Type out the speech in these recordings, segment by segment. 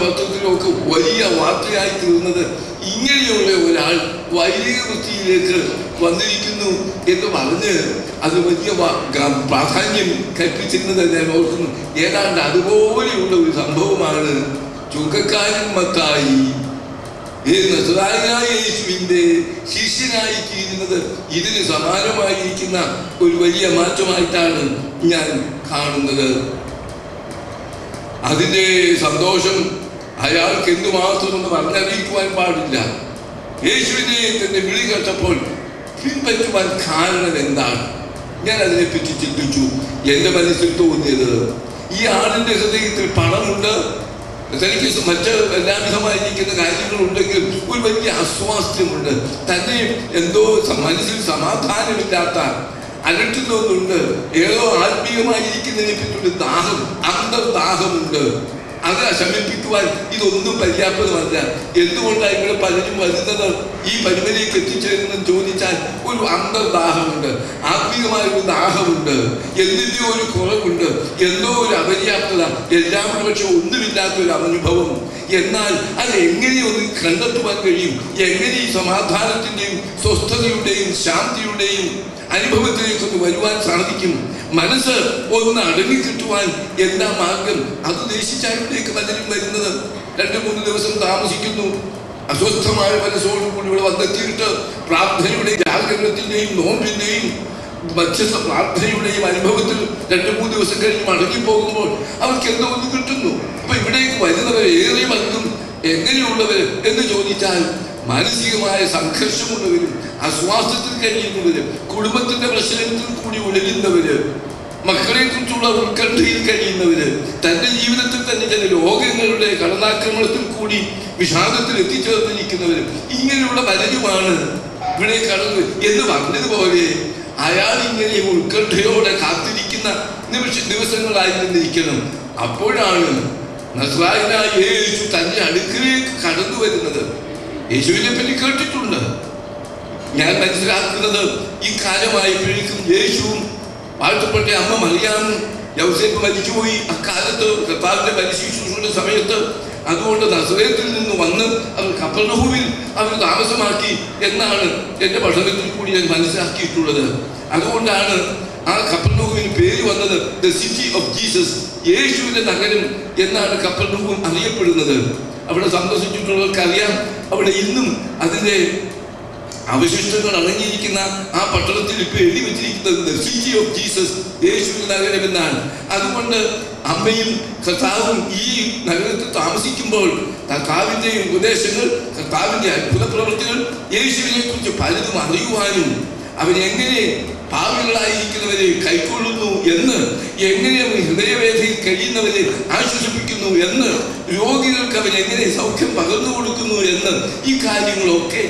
പത്രത്തിലൊക്കെ വലിയ വാർത്തയായി തീർന്നത് ഇങ്ങനെയുള്ള ഒരാൾ വൈദിക വൃത്തിയിലേക്ക് വന്നിരിക്കുന്നു എന്ന് പറഞ്ഞ് അത് വലിയ പ്രാധാന്യം കൽപ്പിച്ചിരുന്നത് ഞാൻ ഓർക്കുന്നു. ഏതാണ്ട് അതുപോലെയുള്ള ഒരു സംഭവമാണ് ചുങ്കക്കാരൻ മത്തായി നസ്രായനായ യേശുവിന്റെ ശിഷ്യനായി തീരുന്നത്. ഇതിന് സമാനമായിരിക്കുന്ന ഒരു വലിയ മാറ്റമായിട്ടാണ് ഞാൻ കാണുന്നത്. അതിൻ്റെ സന്തോഷം അയാൾക്ക് എന്തുമാത്രമെന്ന് പറഞ്ഞറിയിക്കുവാൻ പാടില്ല. യേശുവിനെ തന്നെ വിളി കേട്ടപ്പോൾ പിൻപറ്റുവാൻ കാരണം എന്താണ്? ഞാൻ അതിനെപ്പറ്റി ചിന്തിച്ചു. എൻ്റെ മനസ്സിൽ തോന്നിയത്, ഈ ആളിൻ്റെ ഹൃദയത്തിൽ പണമുണ്ട്, തനിക്ക് മറ്റ് എല്ലാവിധമായിരിക്കുന്ന കാര്യങ്ങളുണ്ടെങ്കിൽ ഒരു വലിയ അസ്വാസ്ഥ്യമുണ്ട്, തന്നെ എന്തോ മനസ്സിൽ സമാധാനമില്ലാത്ത അലട്ടുന്നൊന്നുണ്ട്, ഏതോ ആത്മീയമായിരിക്കുന്നതിനെ പറ്റിയൊരു ദാഹം, അന്തർദാഹമുണ്ട്. അത് ശമിപ്പിക്കുവാൻ ഇതൊന്നും പര്യാപ്തമല്ല. എന്തുകൊണ്ടാണ് ഇവിടെ പലരും വരുന്നത്, ഈ പരിമലേക്ക് എത്തിച്ചേരുന്നെന്ന് ചോദിച്ചാൽ ഒരു അന്തർദാഹമുണ്ട്, ആത്മീയമായ ഒരു ദാഹമുണ്ട്, എന്തിൻ്റെ ഒരു കുറവുണ്ട്, എന്തോ ഒരു അപര്യാപ്തത, എല്ലാം പക്ഷെ ഒന്നുമില്ലാത്തൊരു അനുഭവം. എന്നാൽ അത് എങ്ങനെ ഒന്ന് കണ്ടെത്തുവാൻ കഴിയും? എങ്ങനെ ഈ സമാധാനത്തിൻ്റെയും സ്വസ്ഥതയുടെയും ശാന്തിയുടെയും അനുഭവത്തിലേക്കൊന്ന് വരുവാൻ സാധിക്കും? മനസ്സ് ഒന്ന് അടങ്ങിക്കിട്ടുവാൻ എന്താ മാർഗം? അത് ദേശിച്ചായത്തിലേക്ക് പലരും വരുന്നത് 2-3 ദിവസം താമസിക്കുന്നു. അസ്വസ്ഥമായ മനസ്സോടുകൂടി ഇവിടെ വന്നെത്തിയിട്ട് പ്രാർത്ഥനയുടെയും ജാഗരണത്തിൻ്റെയും നോമ്പിൻ്റെയും മധ്യസ്ഥ പ്രാർത്ഥനയുടെയും അനുഭവത്തിൽ 2-3 ദിവസം കഴിഞ്ഞ് മടങ്ങിപ്പോകുമ്പോൾ അവർക്ക് എന്തോ ഒന്ന് കിട്ടുന്നു. അപ്പൊ ഇവിടേക്ക് വരുന്നവർ ഏറെ പലരും എങ്ങനെയുള്ളവർ എന്ന് ചോദിച്ചാൽ മാനസികമായ സംഘർഷമുള്ളവരും, അസ്വാസ്ഥ്യത്തിൽ കഴിയുന്നവര്, കുടുംബത്തിന്റെ പ്രശ്നത്തിൽ കൂടി ഉലരുന്നവര്, മക്കളെ കുറിച്ചുള്ള ഉത്കണ്ഠയിൽ കഴിയുന്നവര്, തന്റെ ജീവിതത്തിൽ തന്നെ ചില രോഗങ്ങളുടെ കടന്നാക്രമണത്തിൽ കൂടി വിഷാദത്തിൽ എത്തിച്ചേർന്നിരിക്കുന്നവര്, ഇങ്ങനെയുള്ള പലരുമാണ് ഇവിടെ കടന്നു എന്ന് പറഞ്ഞതുപോലെ അയാൾ ഇങ്ങനെ ഉത്കണ്ഠയോടെ കാത്തിരിക്കുന്ന ദിവസങ്ങളായിരുന്നിരിക്കണം. അപ്പോഴാണ് നസ്രായനായ യേശു തന്റെ അടുക്കലേക്ക് കടന്നു വരുന്നത്. യേശുവിനെ പറ്റി കേട്ടിട്ടുണ്ട്. ഞാൻ മനസ്സിലാക്കുന്നത് ഈ കാലമായപ്പോഴേക്കും യേശുവും വാഴ്ത്തപ്പെട്ട അമ്മ മറിയാമും യൗസേപ്പ് മരിച്ചുപോയി. അക്കാലത്ത് കർത്താവിന്റെ പരിശുശ്രൂഷയുടെ സമയത്ത് അതുകൊണ്ട് നസറേത്തിൽ നിന്ന് വന്ന് അവർ കപ്പർനഹൂമിൽ അവർ താമസമാക്കി എന്നാണ് എൻ്റെ പഠനത്തിൽ കൂടി ഞാൻ മനസ്സിലാക്കിയിട്ടുള്ളത്. അതുകൊണ്ടാണ് ആ കപ്പർനഹൂമിന് പേര് വന്നത് ദ സിറ്റി ഓഫ് ജീസസ്, യേശുവിന്റെ നഗരം എന്നാണ് കപ്പർനഹൂം അറിയപ്പെടുന്നത്. അവിടെ സന്ദർശിച്ചിട്ടുള്ളവർക്കറിയാം, അവിടെ ഇന്നും അതിൻ്റെ അവശിഷ്ടങ്ങൾ അടങ്ങിയിരിക്കുന്ന ആ പട്ടണത്തിൽ ഇപ്പോൾ എഴുതി വെച്ചിരിക്കുന്നത് ദ സിറ്റി ഓഫ് ജീസസ്, യേശുവിന്റെ നഗരം എന്നാണ്. അതുകൊണ്ട് അമ്മയും കർത്താവും ഈ നഗരത്തിൽ താമസിക്കുമ്പോൾ കർത്താവിൻ്റെ ഉപദേശങ്ങൾ, കർത്താവിൻ്റെ അത്ഭുത പ്രവൃത്തികൾ, യേശുവിനെ കുറിച്ച് പലതും അറിയുവാനും അവരെങ്ങനെ പാപികളായിരിക്കുന്നവരെ കൈക്കൊള്ളുന്നു എന്ന്, എങ്ങനെ ഹൃദയവേദനയിൽ കഴിയുന്നവരെ ആശ്വസിപ്പിക്കുന്നു എന്ന്, രോഗികൾക്ക് അവരെങ്ങനെ സൗഖ്യം പകർന്നു കൊടുക്കുന്നു എന്ന്, ഈ കാര്യങ്ങളൊക്കെ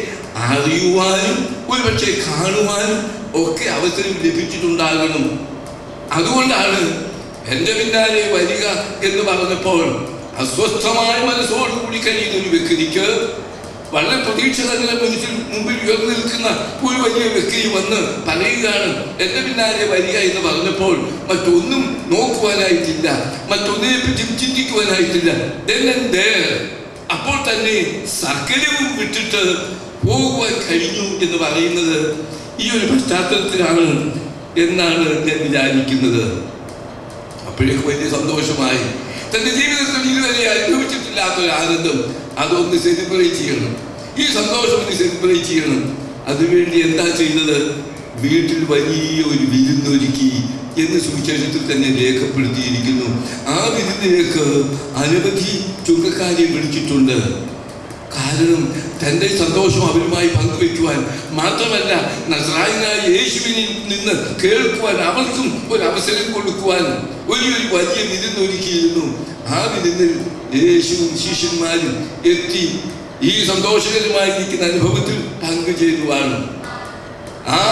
അറിയുവാനും ഒരുപക്ഷെ കാണുവാനും ഒക്കെ അവസരം ലഭിച്ചിട്ടുണ്ടാകണം. അതുകൊണ്ടാണ് എൻ്റെ പിന്നാലെ വരിക എന്ന് പറഞ്ഞപ്പോൾ അസ്വസ്ഥമായ മനസ്സോടുകൂടി കഴിയുന്ന ഒരു വ്യക്തിക്ക്, വളരെ പ്രതീക്ഷ തന്നെ മുമ്പിൽ ഉയർന്നു നിൽക്കുന്ന ഒരു വലിയ വ്യക്തി വന്ന് പറയുകയാണ് എൻ്റെ പിന്നാലെ വരിക എന്ന് പറഞ്ഞപ്പോൾ മറ്റൊന്നും നോക്കുവാനായിട്ടില്ല, മറ്റൊന്നിനെ പറ്റി ചിന്തിക്കുവാനായിട്ടില്ല. അപ്പോൾ തന്നെ സകലവും വിട്ടിട്ട് പോകുവാൻ കഴിഞ്ഞു എന്ന് പറയുന്നത് ഈ ഒരു പശ്ചാത്തലത്തിലാണ് എന്നാണ് ഞാൻ വിചാരിക്കുന്നത്. അപ്പോഴേക്ക് വലിയ സന്തോഷമായി. തൻ്റെ ജീവിതത്തിൽ ഇതുവരെ അനുഭവിച്ചിട്ടില്ലാത്തൊരു ആനന്ദം, അതൊന്ന് സെലിബ്രേറ്റ് ചെയ്യണം, ഈ സന്തോഷം ഒന്ന് സെലിബ്രേറ്റ് ചെയ്യണം. അതിനുവേണ്ടി എന്താ ചെയ്യുന്നത്? വീട്ടിൽ വലിയ ഒരു വിരുന്നൊരുക്കി എന്ന് സുവിശേഷത്തിൽ തന്നെ രേഖപ്പെടുത്തിയിരിക്കുന്നു. ആ വിരുന്നിലേക്ക് അനവധി ചുങ്കക്കാരെ വിളിച്ചിട്ടുണ്ട്. കാരണം തൻ്റെ സന്തോഷം അവരുമായി പങ്കുവയ്ക്കുവാൻ മാത്രമല്ല, നസ്രായനായ യേശുവിനിൽ നിന്ന് കേൾക്കുവാൻ അവർക്കും ഒരു അവസരം കൊടുക്കുവാൻ വലിയൊരു വലിയ വിരുന്നൊരുക്കിയിരുന്നു. ആ വിരുന്നിൽ യേശുവും ശിഷ്യന്മാരും എത്തി ഈ സന്തോഷകരമായിരിക്കുന്ന അനുഭവത്തിൽ പങ്കുചേരുവാണ്. ആ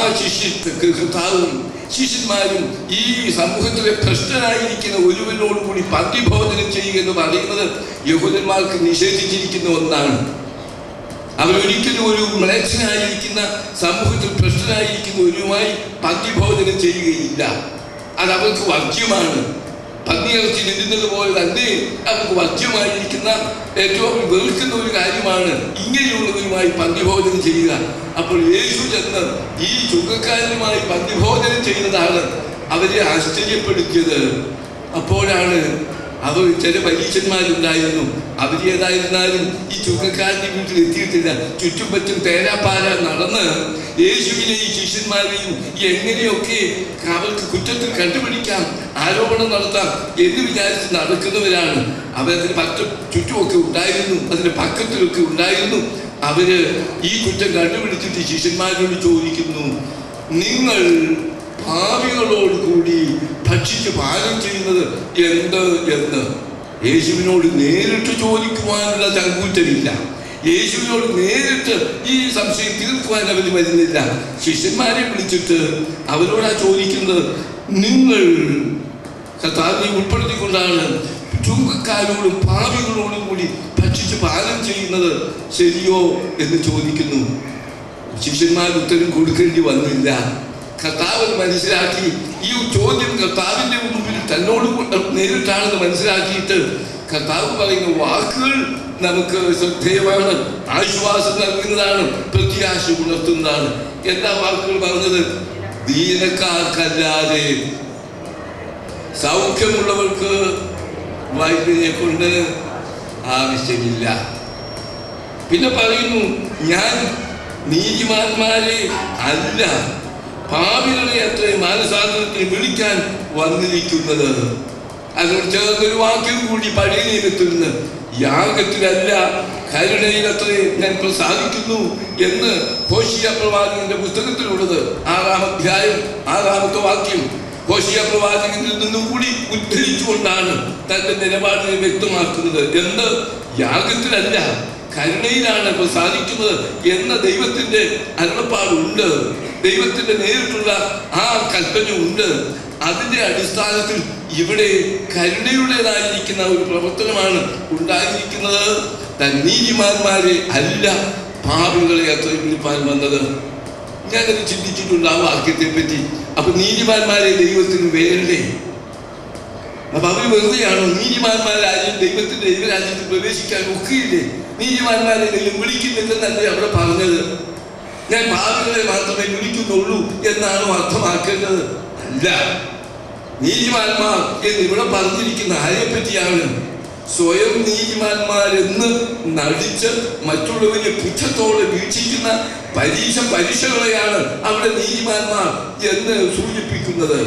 കർത്താവും ശിഷ്യന്മാരും ഈ സമൂഹത്തിലെ ഭ്രഷ്ടനായിരിക്കുന്ന ഒരുവനോടുകൂടി പന്തിഭോജനം ചെയ്യുക എന്ന് പറയുന്നത് യഹൂദന്മാർക്ക് നിഷേധിച്ചിരിക്കുന്ന ഒന്നാണ്. അവരൊരിക്കലും ഒരു മ്ലേച്ഛനായിരിക്കുന്ന സമൂഹത്തിൽ ഭ്രഷ്ടനായിരിക്കുന്ന ഒരുമായി പന്തിഭോജനം ചെയ്യുകയില്ല. അത് അവർക്ക് വർജ്യമാണ്. പന്നിയിറച്ചി തിന്നുന്നത് പോലെ തന്നെ അവർക്ക് വർജ്യമായിരിക്കുന്ന ഏറ്റവും വെറുക്കുന്ന ഒരു കാര്യമാണ് ഇങ്ങനെയുള്ളവരുമായി പന്തിഭോജനം ചെയ്യുക. അപ്പോൾ യേശു ചെന്ന് ഈ ചുങ്കക്കാരനുമായി പന്തിഭോജനം ചെയ്യുന്നതാണ് അവരെ ആശ്ചര്യപ്പെടുത്തിയത്. അപ്പോഴാണ് അവർ ചില പരീക്ഷന്മാരുണ്ടായിരുന്നു. അവരേതായിരുന്നാലും ഈ ചുങ്കക്കാരൻ്റെ വീട്ടിൽ എത്തിയിട്ടില്ല. ചുറ്റും പറ്റും തേരാപ്പാര നടന്ന് യേശുവിനെയും ശിഷ്യന്മാരെയും എങ്ങനെയൊക്കെ അവർക്ക് കുറ്റത്തിൽ കണ്ടുപിടിക്കാം, ആരോപണം നടത്താം എന്ന് വിചാരിച്ച് നടക്കുന്നവരാണ്. അവരതിന് ചുറ്റുമൊക്കെ ഉണ്ടായിരുന്നു, അതിൻ്റെ പക്കത്തിലൊക്കെ ഉണ്ടായിരുന്നു. അവര് ഈ കുറ്റം കണ്ടുപിടിച്ചിട്ട് ശിഷ്യന്മാരോട് ചോദിക്കുന്നു, നിങ്ങൾ ഭാവികളോട് കൂടി ഭക്ഷിച്ച് പാനം ചെയ്യുന്നത് എന്ത് എന്ന്. യേശുവിനോട് നേരിട്ട് ചോദിക്കുവാനുള്ള ചങ്കൂറ്റമില്ല. യേശുവിനോട് നേരിട്ട് ഈ സംശയം തീർക്കുവാൻ അവർ വരുന്നില്ല. ശിഷ്യന്മാരെ വിളിച്ചിട്ട് അവരോടാ ചോദിക്കുന്നത്, നിങ്ങൾ കർത്താവിനെ ഉൾപ്പെടുത്തിക്കൊണ്ടാണ് ചുങ്കക്കാരോടും പാപികളോടും കൂടി ഭക്ഷിച്ച് പാനം ചെയ്യുന്നത് ശരിയോ എന്ന് ചോദിക്കുന്നു. ശിഷ്യന്മാർ ഉത്തരം കൊടുക്കേണ്ടി വന്നില്ല. കർത്താവ് മനസ്സിലാക്കി ഈ ചോദ്യം കർത്താവിൻ്റെ മുമ്പിൽ തന്നോട് നേരിട്ടാണെന്ന് മനസ്സിലാക്കിയിട്ട് കർത്താവ് പറയുന്ന വാക്കുകൾ നമുക്ക് ശ്രദ്ധേയമാണ്, ആശ്വാസം നൽകുന്നതാണ്, പ്രത്യാശ ഉണർത്തുന്നതാണ്. എന്താ വാക്കുകൾ പറഞ്ഞത്? ദീനക്കാർക്കല്ലാതെ സൗഖ്യമുള്ളവർക്ക് വൈദ്യനെ കൊണ്ട് ആവശ്യമില്ല. പിന്നെ പറയുന്നു, ഞാൻ നീതിമാന്മാരെ അല്ല പാപികളെ അത്ര മാനസാന്തരത്തിന് വിളിക്കാൻ വന്നിരിക്കുന്നത്. അതിനോട് ചേർന്നൊരു വാക്യം കൂടി പഴയ നിയമത്തിൽ നിന്ന്, യാഗത്തിലല്ല കരുണയിലത്രേ ഞാൻ പ്രസാദിക്കുന്നു എന്ന് ഹോശിയ പ്രവാചകന്റെ പുസ്തകത്തിലുള്ളത് 6-ാം അധ്യായം 6-ാമത്തെ വാക്യം ഹോശിയ പ്രവാചകനിൽ നിന്നും കൂടി ഉദ്ധരിച്ചുകൊണ്ടാണ് തന്റെ നിലപാടിനെ വ്യക്തമാക്കുന്നത്. എന്ത്? യാഗത്തിലല്ല കരുണയിലാണ് പ്രസാദിക്കുന്നത് എന്ന ദൈവത്തിന്റെ അരുളപ്പാടുണ്ട്, ദൈവത്തിന്റെ നേരിട്ടുള്ള ആ കൽപ്പന ഉണ്ട്. അതിന്റെ അടിസ്ഥാനത്തിൽ ഇവിടെ കരുണയുടേതായിരിക്കുന്ന ഒരു പ്രവർത്തനമാണ് ഉണ്ടായിരിക്കുന്നത്. നീതിമാന്മാരെ അല്ല പാപികളെ അത്ര വിളിപ്പാൻ വന്നത്. ഞാനത് ചിന്തിച്ചിട്ടുണ്ട് ആ വാക്യത്തെ പറ്റി. അപ്പൊ നീതിമാന്മാരെ ദൈവത്തിന് വേണ്ടേ? അപ്പൊ അവര് വെറുതെയാണോ? നീതിമാന്മാരാരും ദൈവത്തിന്റെ ദൈവരാജ്യത്തിൽ പ്രവേശിക്കാൻ ഒക്കെയില്ലേ? നീതിമാന്മാരെ ദൈവം വിളിക്കുന്നില്ലെന്നല്ലേ അവിടെ പറഞ്ഞത്? ഞാൻ പാപികളെ മാത്രമേ വിളിക്കുന്നുള്ളൂ എന്നാണ് അർത്ഥമാക്കേണ്ടത്? അല്ല. നീതിമാന്മാർ എന്നിവിടെ പറഞ്ഞിരിക്കുന്ന ആരെ പറ്റിയാണ്? സ്വയം നീതിമാന്മാരെന്ന് നടിച്ച് മറ്റുള്ളവരെ പുച്ഛത്തോടെ വീക്ഷിക്കുന്ന പരീക്ഷകളെയാണ് അവിടെ നീതിമാന്മാർ എന്ന് സൂചിപ്പിക്കുന്നത്.